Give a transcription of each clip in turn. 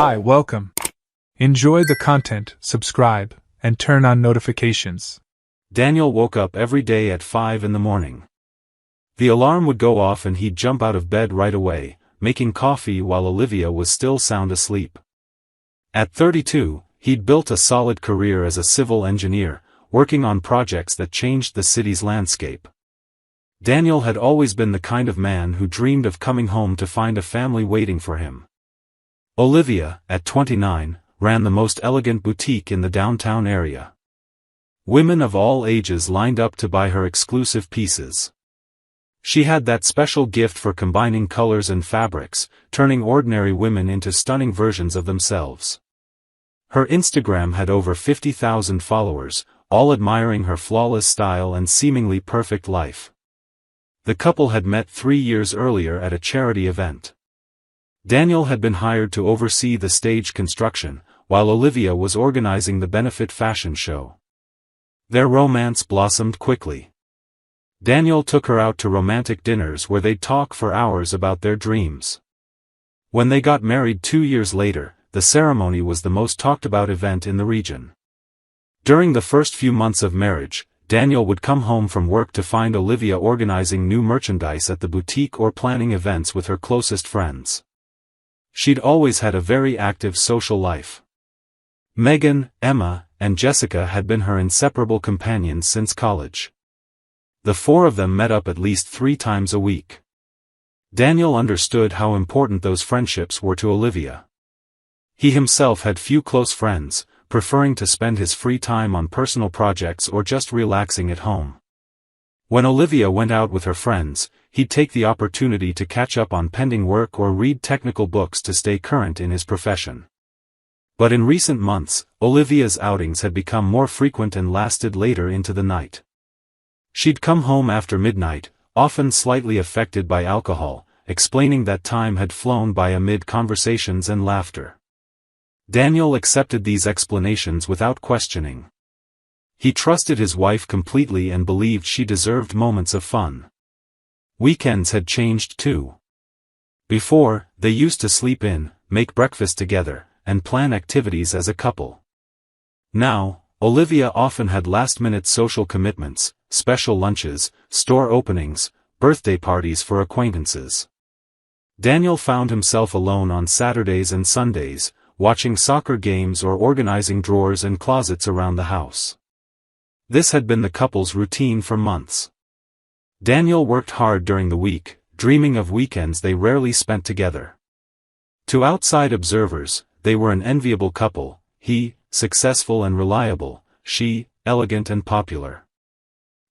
Hi, welcome. Enjoy the content, subscribe, and turn on notifications. Daniel woke up every day at 5 in the morning. The alarm would go off and he'd jump out of bed right away, making coffee while Olivia was still sound asleep. At 32, he'd built a solid career as a civil engineer, working on projects that changed the city's landscape. Daniel had always been the kind of man who dreamed of coming home to find a family waiting for him. Olivia, at 29, ran the most elegant boutique in the downtown area. Women of all ages lined up to buy her exclusive pieces. She had that special gift for combining colors and fabrics, turning ordinary women into stunning versions of themselves. Her Instagram had over 50,000 followers, all admiring her flawless style and seemingly perfect life. The couple had met 3 years earlier at a charity event. Daniel had been hired to oversee the stage construction, while Olivia was organizing the benefit fashion show. Their romance blossomed quickly. Daniel took her out to romantic dinners where they'd talk for hours about their dreams. When they got married 2 years later, the ceremony was the most talked about event in the region. During the first few months of marriage, Daniel would come home from work to find Olivia organizing new merchandise at the boutique or planning events with her closest friends. She'd always had a very active social life. Megan, Emma, and Jessica had been her inseparable companions since college. The four of them met up at least 3 times a week. Daniel understood how important those friendships were to Olivia. He himself had few close friends, preferring to spend his free time on personal projects or just relaxing at home. When Olivia went out with her friends, he'd take the opportunity to catch up on pending work or read technical books to stay current in his profession. But in recent months, Olivia's outings had become more frequent and lasted later into the night. She'd come home after midnight, often slightly affected by alcohol, explaining that time had flown by amid conversations and laughter. Daniel accepted these explanations without questioning. He trusted his wife completely and believed she deserved moments of fun. Weekends had changed too. Before, they used to sleep in, make breakfast together, and plan activities as a couple. Now, Olivia often had last-minute social commitments, special lunches, store openings, birthday parties for acquaintances. Daniel found himself alone on Saturdays and Sundays, watching soccer games or organizing drawers and closets around the house. This had been the couple's routine for months. Daniel worked hard during the week, dreaming of weekends they rarely spent together. To outside observers, they were an enviable couple, he, successful and reliable, she, elegant and popular.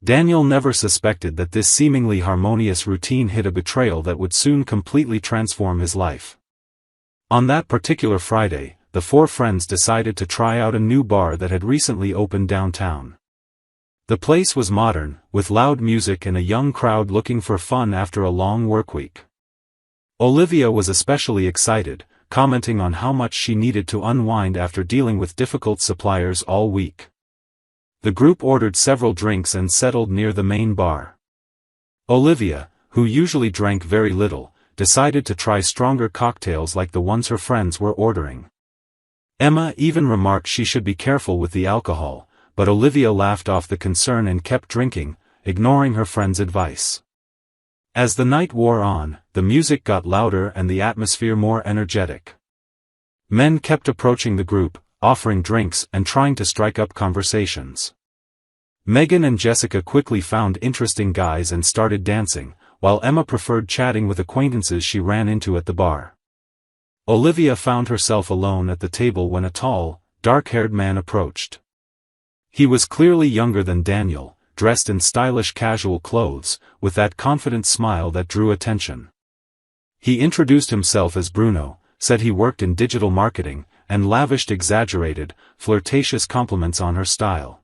Daniel never suspected that this seemingly harmonious routine hid a betrayal that would soon completely transform his life. On that particular Friday, the four friends decided to try out a new bar that had recently opened downtown. The place was modern, with loud music and a young crowd looking for fun after a long workweek. Olivia was especially excited, commenting on how much she needed to unwind after dealing with difficult suppliers all week. The group ordered several drinks and settled near the main bar. Olivia, who usually drank very little, decided to try stronger cocktails like the ones her friends were ordering. Emma even remarked she should be careful with the alcohol, but Olivia laughed off the concern and kept drinking, ignoring her friend's advice. As the night wore on, the music got louder and the atmosphere more energetic. Men kept approaching the group, offering drinks and trying to strike up conversations. Megan and Jessica quickly found interesting guys and started dancing, while Emma preferred chatting with acquaintances she ran into at the bar. Olivia found herself alone at the table when a tall, dark-haired man approached. He was clearly younger than Daniel, dressed in stylish casual clothes, with that confident smile that drew attention. He introduced himself as Bruno, said he worked in digital marketing, and lavished exaggerated, flirtatious compliments on her style.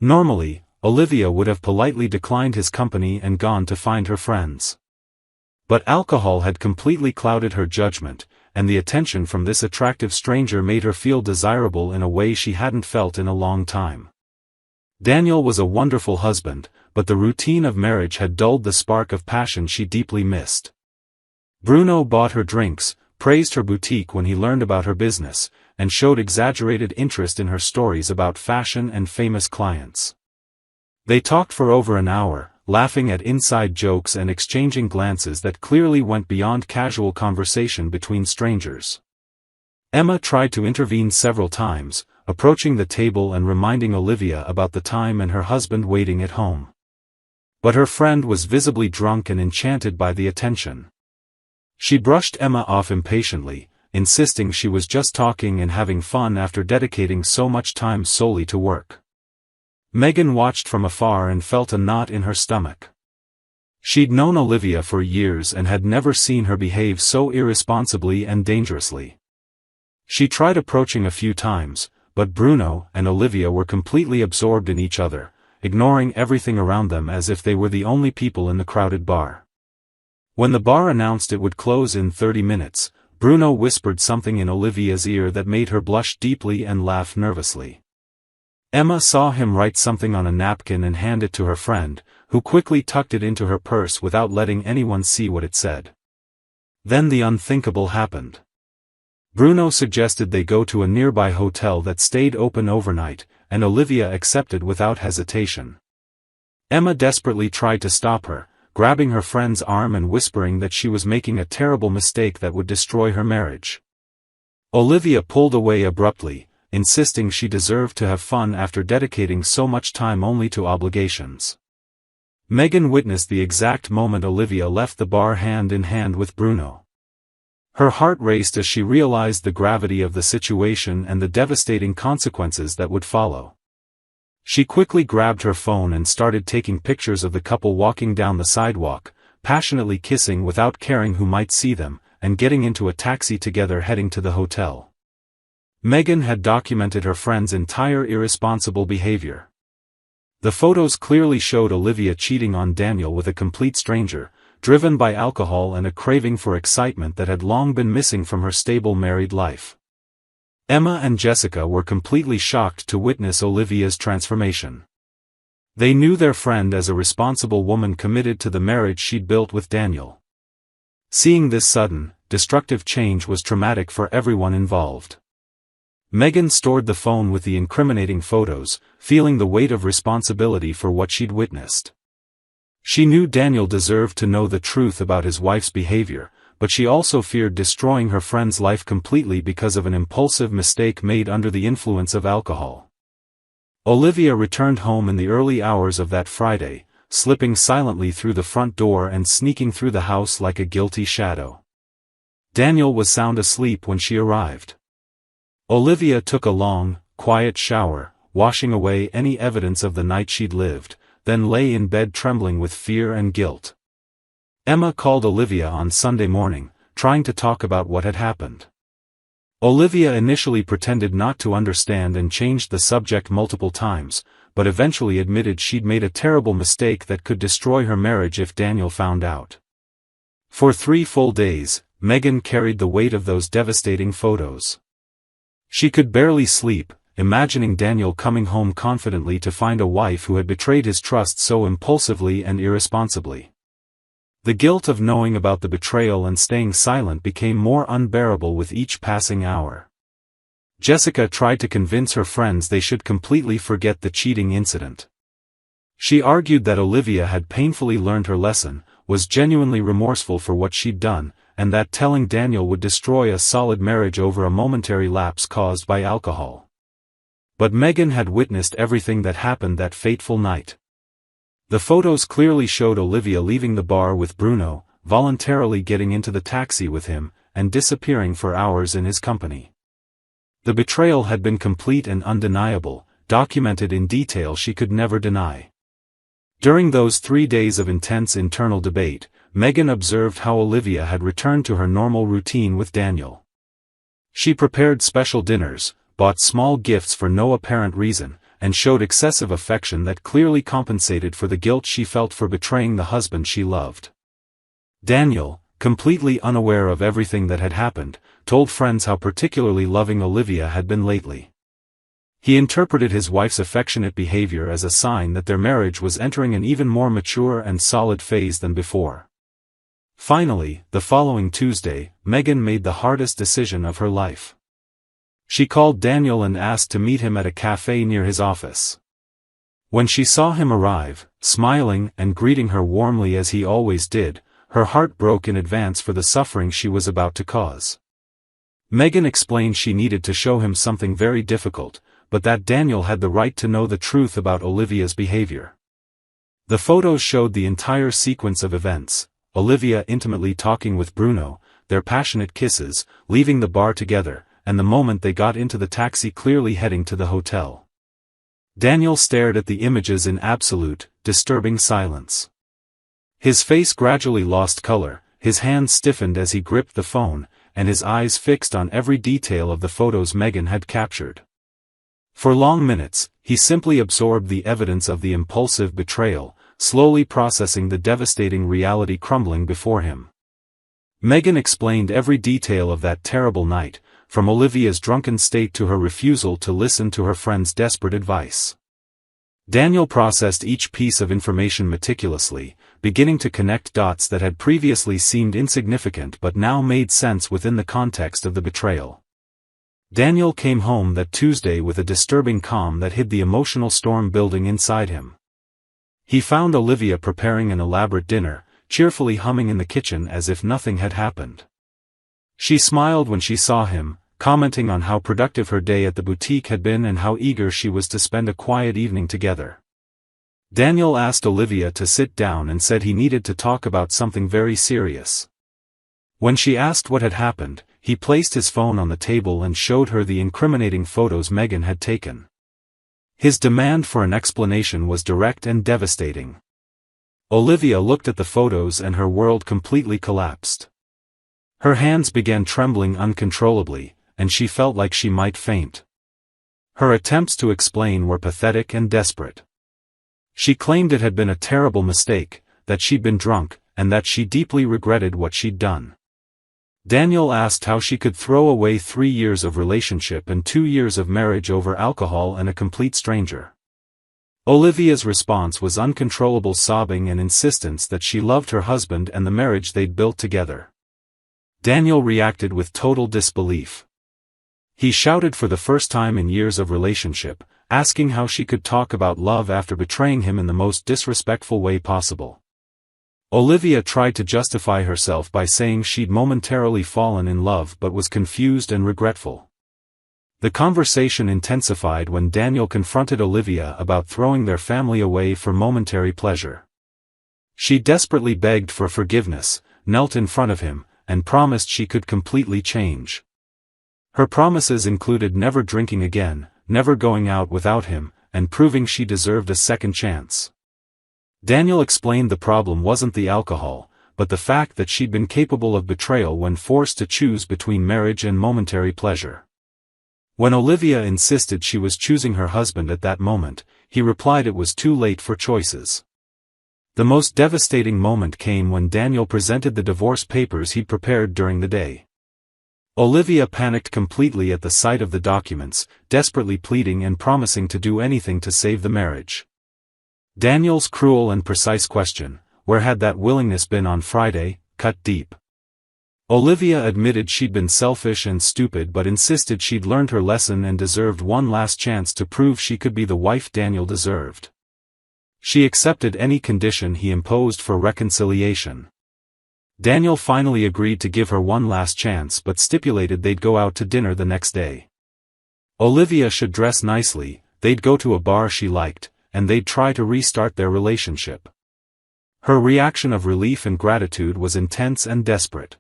Normally, Olivia would have politely declined his company and gone to find her friends. But alcohol had completely clouded her judgment, and the attention from this attractive stranger made her feel desirable in a way she hadn't felt in a long time. Daniel was a wonderful husband, but the routine of marriage had dulled the spark of passion she deeply missed. Bruno bought her drinks, praised her boutique when he learned about her business, and showed exaggerated interest in her stories about fashion and famous clients. They talked for over an hour, laughing at inside jokes and exchanging glances that clearly went beyond casual conversation between strangers. Emma tried to intervene several times, approaching the table and reminding Olivia about the time and her husband waiting at home. But her friend was visibly drunk and enchanted by the attention. She brushed Emma off impatiently, insisting she was just talking and having fun after dedicating so much time solely to work. Megan watched from afar and felt a knot in her stomach. She'd known Olivia for years and had never seen her behave so irresponsibly and dangerously. She tried approaching a few times, but Bruno and Olivia were completely absorbed in each other, ignoring everything around them as if they were the only people in the crowded bar. When the bar announced it would close in 30 minutes, Bruno whispered something in Olivia's ear that made her blush deeply and laugh nervously. Emma saw him write something on a napkin and hand it to her friend, who quickly tucked it into her purse without letting anyone see what it said. Then the unthinkable happened. Bruno suggested they go to a nearby hotel that stayed open overnight, and Olivia accepted without hesitation. Emma desperately tried to stop her, grabbing her friend's arm and whispering that she was making a terrible mistake that would destroy her marriage. Olivia pulled away abruptly, insisting she deserved to have fun after dedicating so much time only to obligations. Megan witnessed the exact moment Olivia left the bar hand in hand with Bruno. Her heart raced as she realized the gravity of the situation and the devastating consequences that would follow. She quickly grabbed her phone and started taking pictures of the couple walking down the sidewalk, passionately kissing without caring who might see them, and getting into a taxi together heading to the hotel. Megan had documented her friend's entire irresponsible behavior. The photos clearly showed Olivia cheating on Daniel with a complete stranger, driven by alcohol and a craving for excitement that had long been missing from her stable married life. Emma and Jessica were completely shocked to witness Olivia's transformation. They knew their friend as a responsible woman committed to the marriage she'd built with Daniel. Seeing this sudden, destructive change was traumatic for everyone involved. Megan stored the phone with the incriminating photos, feeling the weight of responsibility for what she'd witnessed. She knew Daniel deserved to know the truth about his wife's behavior, but she also feared destroying her friend's life completely because of an impulsive mistake made under the influence of alcohol. Olivia returned home in the early hours of that Friday, slipping silently through the front door and sneaking through the house like a guilty shadow. Daniel was sound asleep when she arrived. Olivia took a long, quiet shower, washing away any evidence of the night she'd lived, then lay in bed trembling with fear and guilt. Emma called Olivia on Sunday morning, trying to talk about what had happened. Olivia initially pretended not to understand and changed the subject multiple times, but eventually admitted she'd made a terrible mistake that could destroy her marriage if Daniel found out. For 3 full days, Megan carried the weight of those devastating photos. She could barely sleep, imagining Daniel coming home confidently to find a wife who had betrayed his trust so impulsively and irresponsibly. The guilt of knowing about the betrayal and staying silent became more unbearable with each passing hour. Jessica tried to convince her friends they should completely forget the cheating incident. She argued that Olivia had painfully learned her lesson, was genuinely remorseful for what she'd done, and that telling Daniel would destroy a solid marriage over a momentary lapse caused by alcohol. But Megan had witnessed everything that happened that fateful night. The photos clearly showed Olivia leaving the bar with Bruno, voluntarily getting into the taxi with him, and disappearing for hours in his company. The betrayal had been complete and undeniable, documented in detail she could never deny. During those 3 days of intense internal debate, Megan observed how Olivia had returned to her normal routine with Daniel. She prepared special dinners, bought small gifts for no apparent reason, and showed excessive affection that clearly compensated for the guilt she felt for betraying the husband she loved. Daniel, completely unaware of everything that had happened, told friends how particularly loving Olivia had been lately. He interpreted his wife's affectionate behavior as a sign that their marriage was entering an even more mature and solid phase than before. Finally, the following Tuesday, Megan made the hardest decision of her life. She called Daniel and asked to meet him at a cafe near his office. When she saw him arrive, smiling and greeting her warmly as he always did, her heart broke in advance for the suffering she was about to cause. Megan explained she needed to show him something very difficult, but that Daniel had the right to know the truth about Olivia's behavior. The photos showed the entire sequence of events: Olivia intimately talking with Bruno, their passionate kisses, leaving the bar together, and the moment they got into the taxi clearly heading to the hotel. Daniel stared at the images in absolute, disturbing silence. His face gradually lost color, his hands stiffened as he gripped the phone, and his eyes fixed on every detail of the photos Megan had captured. For long minutes, he simply absorbed the evidence of the impulsive betrayal, slowly processing the devastating reality crumbling before him. Megan explained every detail of that terrible night, from Olivia's drunken state to her refusal to listen to her friend's desperate advice. Daniel processed each piece of information meticulously, beginning to connect dots that had previously seemed insignificant but now made sense within the context of the betrayal. Daniel came home that Tuesday with a disturbing calm that hid the emotional storm building inside him. He found Olivia preparing an elaborate dinner, cheerfully humming in the kitchen as if nothing had happened. She smiled when she saw him, commenting on how productive her day at the boutique had been and how eager she was to spend a quiet evening together. Daniel asked Olivia to sit down and said he needed to talk about something very serious. When she asked what had happened, he placed his phone on the table and showed her the incriminating photos Megan had taken. His demand for an explanation was direct and devastating. Olivia looked at the photos and her world completely collapsed. Her hands began trembling uncontrollably, and she felt like she might faint. Her attempts to explain were pathetic and desperate. She claimed it had been a terrible mistake, that she'd been drunk, and that she deeply regretted what she'd done. Daniel asked how she could throw away 3 years of relationship and 2 years of marriage over alcohol and a complete stranger. Olivia's response was uncontrollable sobbing and insistence that she loved her husband and the marriage they'd built together. Daniel reacted with total disbelief. He shouted for the first time in years of relationship, asking how she could talk about love after betraying him in the most disrespectful way possible. Olivia tried to justify herself by saying she'd momentarily fallen in love but was confused and regretful. The conversation intensified when Daniel confronted Olivia about throwing their family away for momentary pleasure. She desperately begged for forgiveness, knelt in front of him, and promised she could completely change. Her promises included never drinking again, never going out without him, and proving she deserved a second chance. Daniel explained the problem wasn't the alcohol, but the fact that she'd been capable of betrayal when forced to choose between marriage and momentary pleasure. When Olivia insisted she was choosing her husband at that moment, he replied it was too late for choices. The most devastating moment came when Daniel presented the divorce papers he'd prepared during the day. Olivia panicked completely at the sight of the documents, desperately pleading and promising to do anything to save the marriage. Daniel's cruel and precise question, "Where had that willingness been on Friday?" cut deep. Olivia admitted she'd been selfish and stupid but insisted she'd learned her lesson and deserved one last chance to prove she could be the wife Daniel deserved. She accepted any condition he imposed for reconciliation. Daniel finally agreed to give her one last chance but stipulated they'd go out to dinner the next day. Olivia should dress nicely, they'd go to a bar she liked, and they'd try to restart their relationship. Her reaction of relief and gratitude was intense and desperate.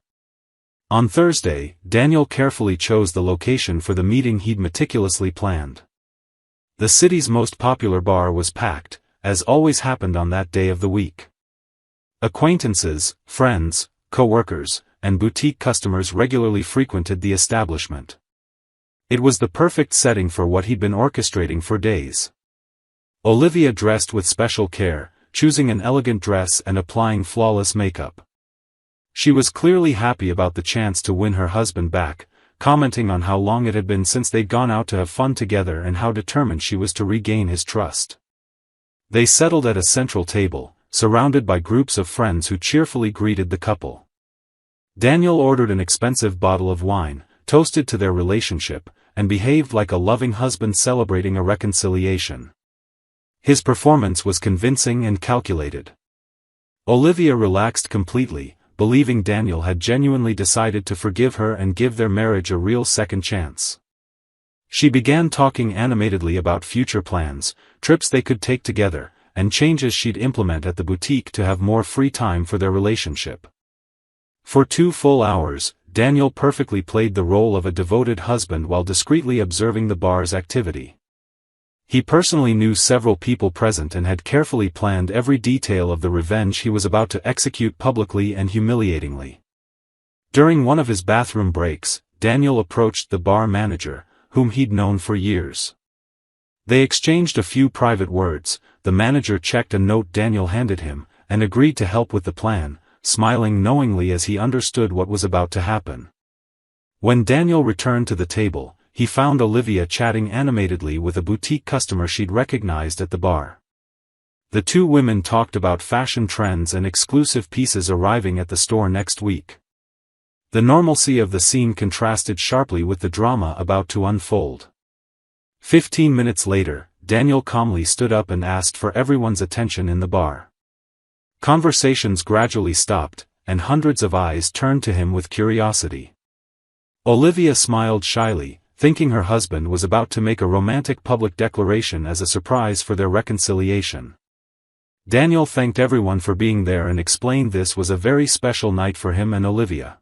On Thursday, Daniel carefully chose the location for the meeting he'd meticulously planned. The city's most popular bar was packed, as always happened on that day of the week. Acquaintances, friends, co-workers, and boutique customers regularly frequented the establishment. It was the perfect setting for what he'd been orchestrating for days. Olivia dressed with special care, choosing an elegant dress and applying flawless makeup. She was clearly happy about the chance to win her husband back, commenting on how long it had been since they'd gone out to have fun together and how determined she was to regain his trust. They settled at a central table, surrounded by groups of friends who cheerfully greeted the couple. Daniel ordered an expensive bottle of wine, toasted to their relationship, and behaved like a loving husband celebrating a reconciliation. His performance was convincing and calculated. Olivia relaxed completely, believing Daniel had genuinely decided to forgive her and give their marriage a real second chance. She began talking animatedly about future plans, trips they could take together, and changes she'd implement at the boutique to have more free time for their relationship. For 2 full hours, Daniel perfectly played the role of a devoted husband while discreetly observing the bar's activity. He personally knew several people present and had carefully planned every detail of the revenge he was about to execute publicly and humiliatingly. During one of his bathroom breaks, Daniel approached the bar manager, whom he'd known for years. They exchanged a few private words. The manager checked a note Daniel handed him, and agreed to help with the plan, smiling knowingly as he understood what was about to happen. When Daniel returned to the table, he found Olivia chatting animatedly with a boutique customer she'd recognized at the bar. The two women talked about fashion trends and exclusive pieces arriving at the store next week. The normalcy of the scene contrasted sharply with the drama about to unfold. 15 minutes later, Daniel calmly stood up and asked for everyone's attention in the bar. Conversations gradually stopped, and hundreds of eyes turned to him with curiosity. Olivia smiled shyly, thinking her husband was about to make a romantic public declaration as a surprise for their reconciliation. Daniel thanked everyone for being there and explained this was a very special night for him and Olivia.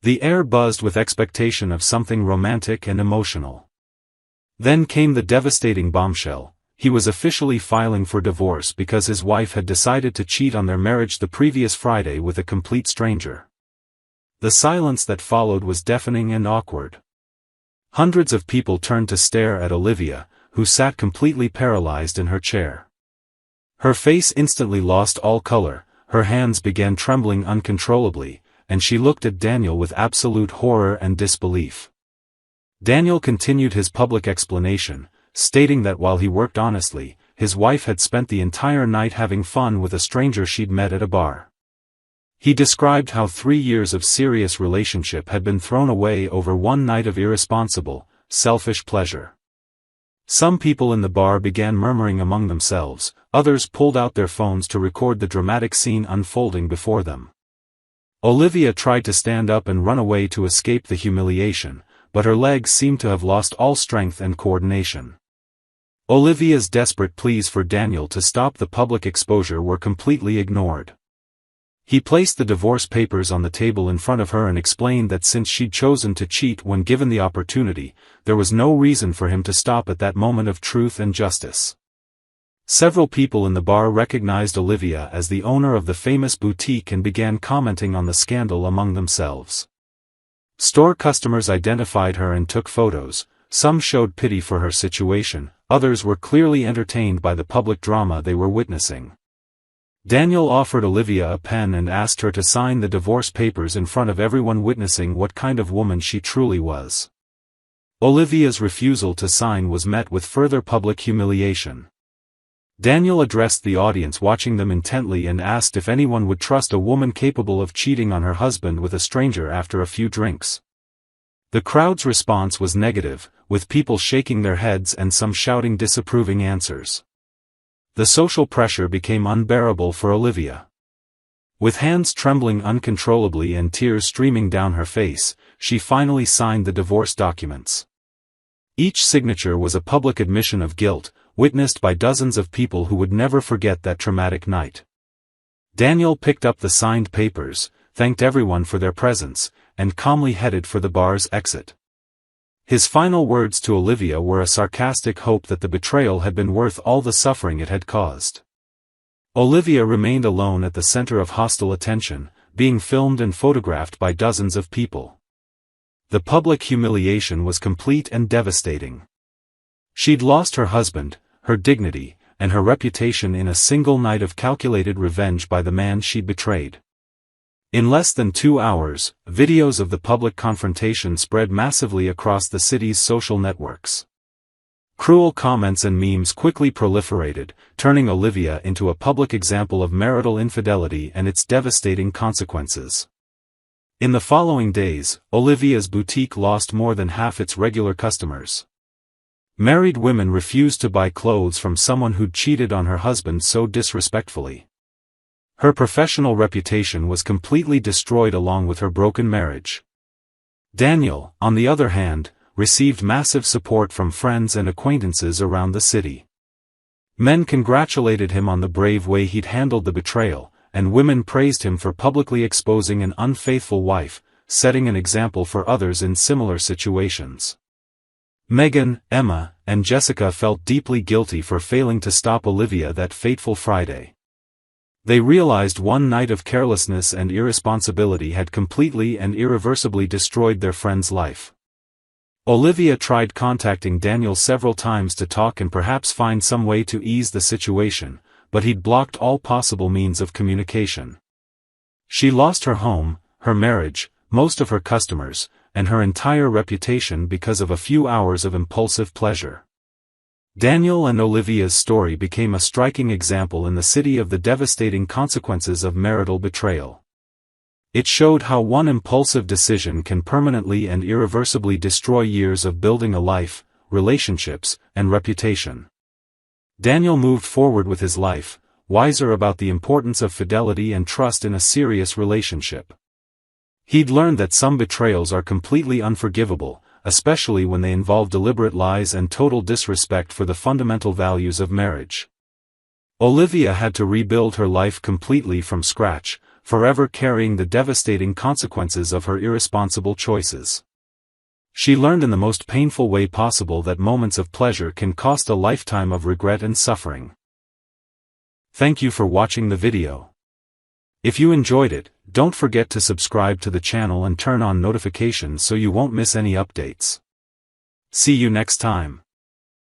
The air buzzed with expectation of something romantic and emotional. Then came the devastating bombshell. He was officially filing for divorce because his wife had decided to cheat on their marriage the previous Friday with a complete stranger. The silence that followed was deafening and awkward. Hundreds of people turned to stare at Olivia, who sat completely paralyzed in her chair. Her face instantly lost all color, her hands began trembling uncontrollably, and she looked at Daniel with absolute horror and disbelief. Daniel continued his public explanation, stating that while he worked honestly, his wife had spent the entire night having fun with a stranger she'd met at a bar. He described how 3 years of serious relationship had been thrown away over one night of irresponsible, selfish pleasure. Some people in the bar began murmuring among themselves, others pulled out their phones to record the dramatic scene unfolding before them. Olivia tried to stand up and run away to escape the humiliation, but her legs seemed to have lost all strength and coordination. Olivia's desperate pleas for Daniel to stop the public exposure were completely ignored. He placed the divorce papers on the table in front of her and explained that since she'd chosen to cheat when given the opportunity, there was no reason for him to stop at that moment of truth and justice. Several people in the bar recognized Olivia as the owner of the famous boutique and began commenting on the scandal among themselves. Store customers identified her and took photos. Some showed pity for her situation, others were clearly entertained by the public drama they were witnessing. Daniel offered Olivia a pen and asked her to sign the divorce papers in front of everyone witnessing what kind of woman she truly was. Olivia's refusal to sign was met with further public humiliation. Daniel addressed the audience watching them intently and asked if anyone would trust a woman capable of cheating on her husband with a stranger after a few drinks. The crowd's response was negative, with people shaking their heads and some shouting disapproving answers. The social pressure became unbearable for Olivia. With hands trembling uncontrollably and tears streaming down her face, she finally signed the divorce documents. Each signature was a public admission of guilt, witnessed by dozens of people who would never forget that traumatic night. Daniel picked up the signed papers, thanked everyone for their presence, and calmly headed for the bar's exit. His final words to Olivia were a sarcastic hope that the betrayal had been worth all the suffering it had caused. Olivia remained alone at the center of hostile attention, being filmed and photographed by dozens of people. The public humiliation was complete and devastating. She'd lost her husband, her dignity, and her reputation in a single night of calculated revenge by the man she'd betrayed. In less than 2 hours, videos of the public confrontation spread massively across the city's social networks. Cruel comments and memes quickly proliferated, turning Olivia into a public example of marital infidelity and its devastating consequences. In the following days, Olivia's boutique lost more than half its regular customers. Married women refused to buy clothes from someone who'd cheated on her husband so disrespectfully. Her professional reputation was completely destroyed along with her broken marriage. Daniel, on the other hand, received massive support from friends and acquaintances around the city. Men congratulated him on the brave way he'd handled the betrayal, and women praised him for publicly exposing an unfaithful wife, setting an example for others in similar situations. Megan, Emma, and Jessica felt deeply guilty for failing to stop Olivia that fateful Friday. They realized one night of carelessness and irresponsibility had completely and irreversibly destroyed their friend's life. Olivia tried contacting Daniel several times to talk and perhaps find some way to ease the situation, but he'd blocked all possible means of communication. She lost her home, her marriage, most of her customers, and her entire reputation because of a few hours of impulsive pleasure. Daniel and Olivia's story became a striking example in the city of the devastating consequences of marital betrayal. It showed how one impulsive decision can permanently and irreversibly destroy years of building a life, relationships, and reputation. Daniel moved forward with his life, wiser about the importance of fidelity and trust in a serious relationship. He'd learned that some betrayals are completely unforgivable, especially when they involve deliberate lies and total disrespect for the fundamental values of marriage. Olivia had to rebuild her life completely from scratch, forever carrying the devastating consequences of her irresponsible choices. She learned in the most painful way possible that moments of pleasure can cost a lifetime of regret and suffering. Thank you for watching the video. If you enjoyed it, don't forget to subscribe to the channel and turn on notifications so you won't miss any updates. See you next time.